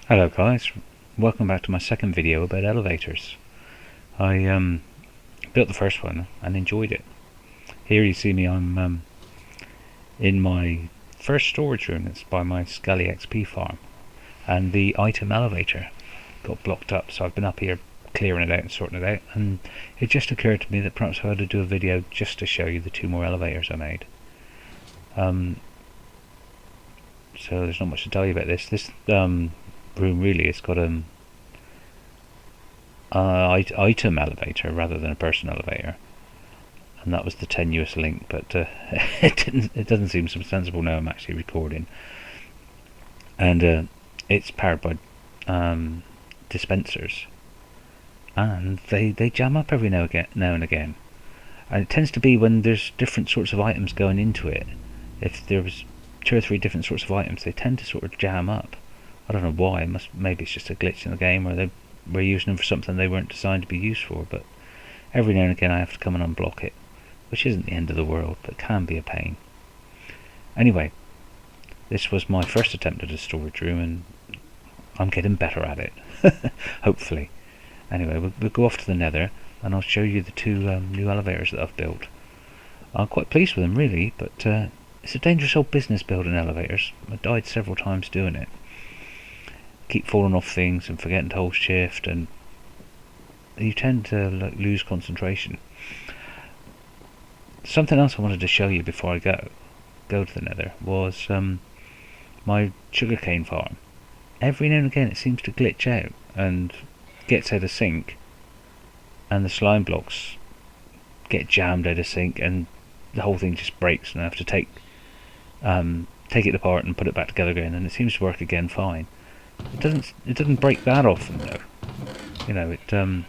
Hello guys, welcome back to my second video about elevators. I built the first one and enjoyed it. Here you see me, I'm in my first storage room. It's by my Scully XP farm, and the item elevator got blocked up, so I've been up here clearing it out and sorting it out, and it just occurred to me that perhaps I ought to do a video just to show you the two more elevators I made. So there's not much to tell you about this. This room really has got item elevator rather than a person elevator, and that was the tenuous link, but it doesn't seem sensible now I'm actually recording. And it's powered by dispensers, and they jam up every now and again, and it tends to be when there's different sorts of items going into it. If there was 2 or 3 different sorts of items, they tend to sort of jam up. I don't know why. Maybe it's just a glitch in the game, or they were using them for something they weren't designed to be used for. But every now and again I have to come and unblock it, which isn't the end of the world, but can be a pain. Anyway, this was my first attempt at a storage room, and I'm getting better at it. Hopefully. Anyway, we'll go off to the Nether, and I'll show you the 2 new elevators that I've built. I'm quite pleased with them, really, but it's a dangerous old business building elevators. I died several times doing it. Keep falling off things and forgetting to hold shift, and you tend to lose concentration. Something else I wanted to show you before I go to the Nether was my sugarcane farm. Every now and again it seems to glitch out and gets out of sync, and the slime blocks get jammed out of sync, and the whole thing just breaks, and I have to take it apart and put it back together again, and it seems to work again fine. It doesn't break that often though. You know, and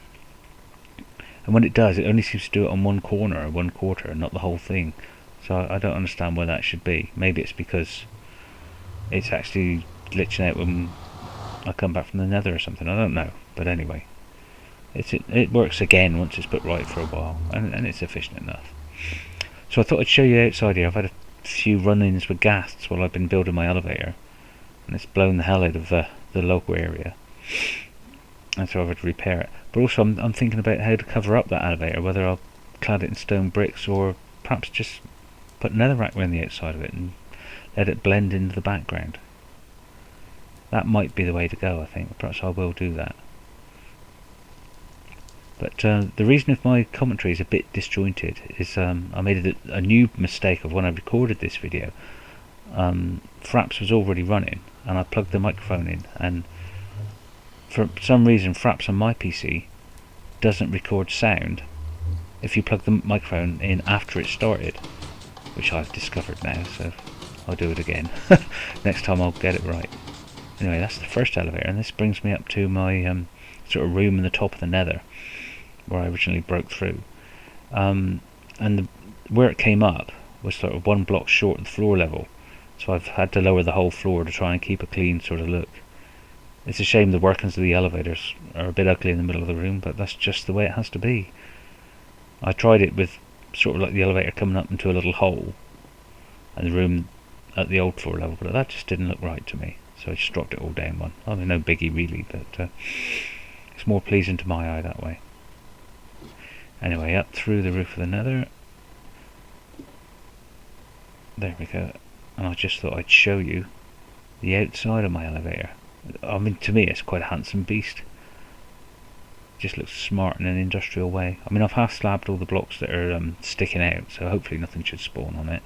when it does, it only seems to do it on one corner or 1/4, and not the whole thing. So I don't understand why that should be. Maybe it's because it's actually glitching out when I come back from the Nether or something. I don't know. But anyway, it works again once it's put right for a while, and it's efficient enough. So I thought I'd show you outside here. I've had a few run-ins with ghasts while I've been building my elevator, and it's blown the hell out of the local area, and so I've had to repair it. But also I'm thinking about how to cover up that elevator, whether I'll clad it in stone bricks, or perhaps just put netherrack around the outside of it and let it blend into the background. That might be the way to go, I think. Perhaps I will do that. But the reason if my commentary is a bit disjointed is I made a new mistake of when I recorded this video. Fraps was already running, and I plugged the microphone in, and for some reason Fraps on my PC doesn't record sound if you plug the microphone in after it started, which I've discovered now, so I'll do it again. Next time I'll get it right. Anyway, that's the first elevator, and this brings me up to my sort of room in the top of the Nether, where I originally broke through. And where it came up was sort of 1 block short of the floor level, so I've had to lower the whole floor to try and keep a clean sort of look. It's a shame the workings of the elevators are a bit ugly in the middle of the room, but that's just the way it has to be. I tried it with sort of like the elevator coming up into a little hole, and the room at the old floor level, but that just didn't look right to me, so I just dropped it all down one. I mean, no biggie really, but it's more pleasing to my eye that way. Anyway, up through the roof of the Nether. There we go. And I just thought I'd show you the outside of my elevator. I mean, to me it's quite a handsome beast. Just looks smart in an industrial way. I mean, I've half slabbed all the blocks that are sticking out, so hopefully nothing should spawn on it.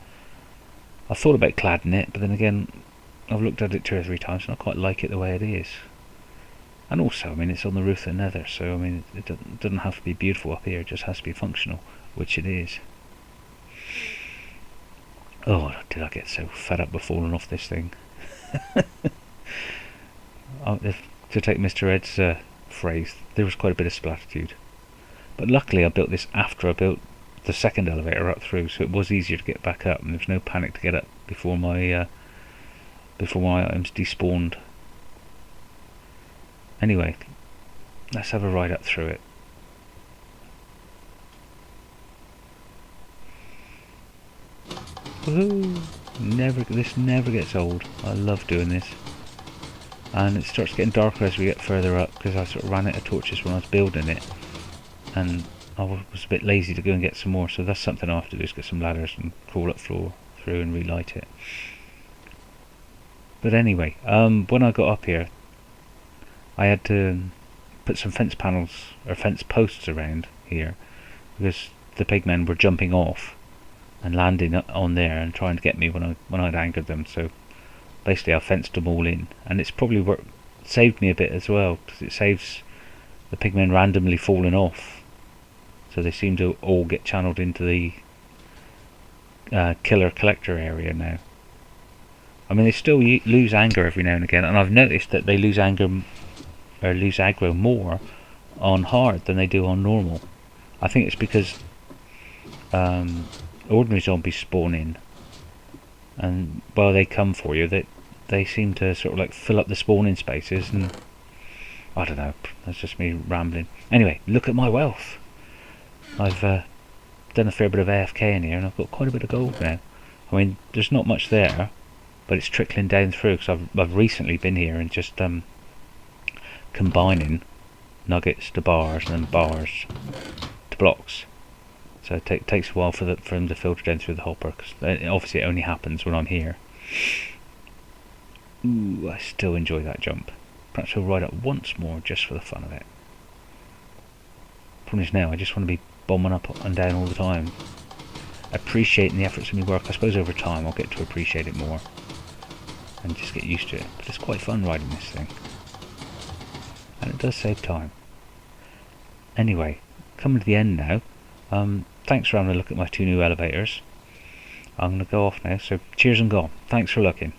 I thought about cladding it, but then again I've looked at it 2 or 3 times and I quite like it the way it is. And also, I mean, it's on the roof of the Nether, so I mean, it doesn't have to be beautiful up here, it just has to be functional, which it is. Oh, did I get so fed up with falling off this thing. To take Mr. Ed's phrase, there was quite a bit of splatitude. But luckily I built this after I built the second elevator up through, so it was easier to get back up, and there was no panic to get up before my items despawned. Anyway, let's have a ride up through it. Woohoo! This never gets old. I love doing this. and it starts getting darker as we get further up, because I sort of ran out of torches when I was building it, and I was a bit lazy to go and get some more, so that's something I'll have to do, is get some ladders and crawl up through and relight it. But anyway, when I got up here, I had to put some fence panels, or fence posts around here, because the pigmen were jumping off and landing on there and trying to get me when I'd angered them. So basically I fenced them all in, and it's probably saved me a bit as well, because it saves the pigmen randomly falling off, so they seem to all get channeled into the killer collector area now. I mean, they still lose anger every now and again, and I've noticed that they lose anger or lose aggro more on hard than they do on normal. I think it's because ordinary zombies spawn in, and while they come for you, they seem to sort of like fill up the spawning spaces, and I don't know, that's just me rambling. Anyway, look at my wealth. I've done a fair bit of AFK in here, and I've got quite a bit of gold now. I mean, there's not much there, but it's trickling down through, because I've recently been here and just combining nuggets to bars and then bars to blocks. So it takes a while for them to filter down through the hopper, because obviously it only happens when I'm here. Ooh, I still enjoy that jump. Perhaps I'll ride it once more just for the fun of it. Problem is now I just want to be bombing up and down all the time, appreciating the efforts of my work. I suppose over time I'll get to appreciate it more and just get used to it, but it's quite fun riding this thing, and it does save time. Anyway, coming to the end now. Thanks for having a look at my 2 new elevators. I'm going to go off now, so cheers and gone. Thanks for looking.